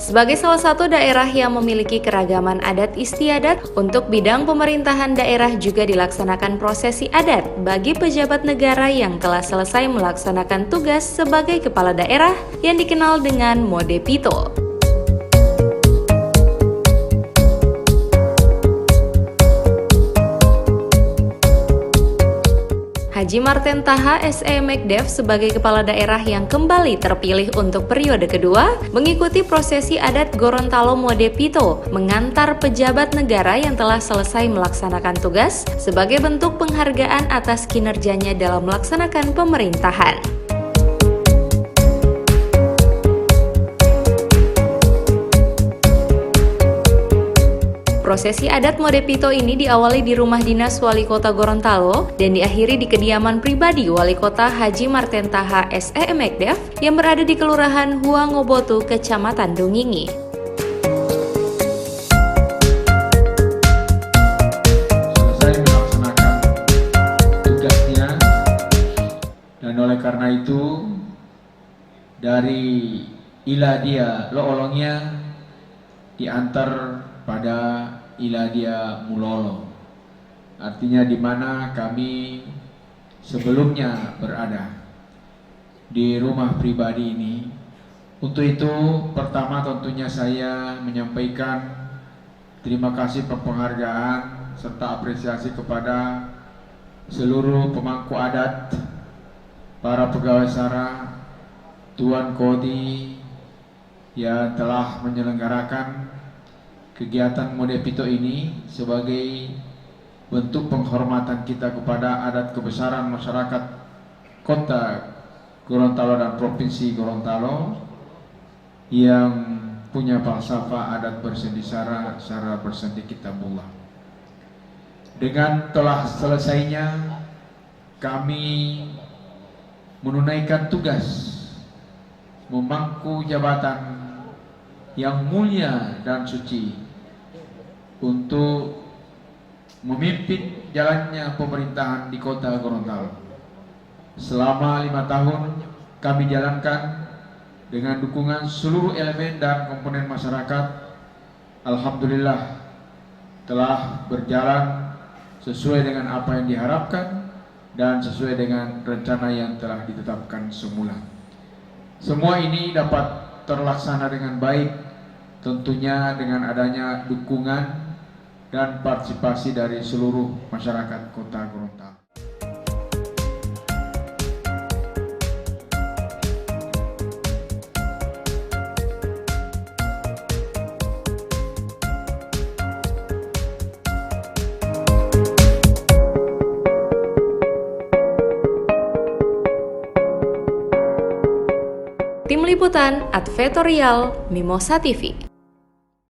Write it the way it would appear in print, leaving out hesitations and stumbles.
Sebagai salah satu daerah yang memiliki keragaman adat istiadat, untuk bidang pemerintahan daerah juga dilaksanakan prosesi adat bagi pejabat negara yang telah selesai melaksanakan tugas sebagai kepala daerah yang dikenal dengan mode pito. Haji Marten Taha SE Mekdev sebagai kepala daerah yang kembali terpilih untuk periode kedua mengikuti prosesi adat Gorontalo Mode Pito mengantar pejabat negara yang telah selesai melaksanakan tugas sebagai bentuk penghargaan atas kinerjanya dalam melaksanakan pemerintahan. Prosesi adat Mode Pito ini diawali di rumah dinas Wali Kota Gorontalo dan diakhiri di kediaman pribadi Wali Kota Haji Marten Taha SE Mekdev yang berada di Kelurahan Huangobotu, Kecamatan Dungingi. Selesai melaksanakan tugasnya, dan oleh karena itu dari Iladia Loolongnya diantar pada Iladia Mulolo, artinya di mana kami sebelumnya berada di rumah pribadi ini. Untuk itu pertama tentunya saya menyampaikan terima kasih penghargaan serta apresiasi kepada seluruh pemangku adat, para pegawai SARA, Tuan Kodi yang telah menyelenggarakan kegiatan Mode Pito ini sebagai bentuk penghormatan kita kepada adat kebesaran masyarakat Kota Gorontalo dan Provinsi Gorontalo yang punya falsafah adat bersendi sara, sara bersendi kitabullah. Dengan telah selesainya kami menunaikan tugas memangku jabatan yang mulia dan suci untuk memimpin jalannya pemerintahan di Kota Gorontalo. Selama 5 tahun kami jalankan dengan dukungan seluruh elemen dan komponen masyarakat. Alhamdulillah telah berjalan sesuai dengan apa yang diharapkan dan sesuai dengan rencana yang telah ditetapkan semula. Semua ini dapat terlaksana dengan baik tentunya dengan adanya dukungan dan partisipasi dari seluruh masyarakat Kota Gorontalo. Tim Liputan Advertorial Mimosa TV.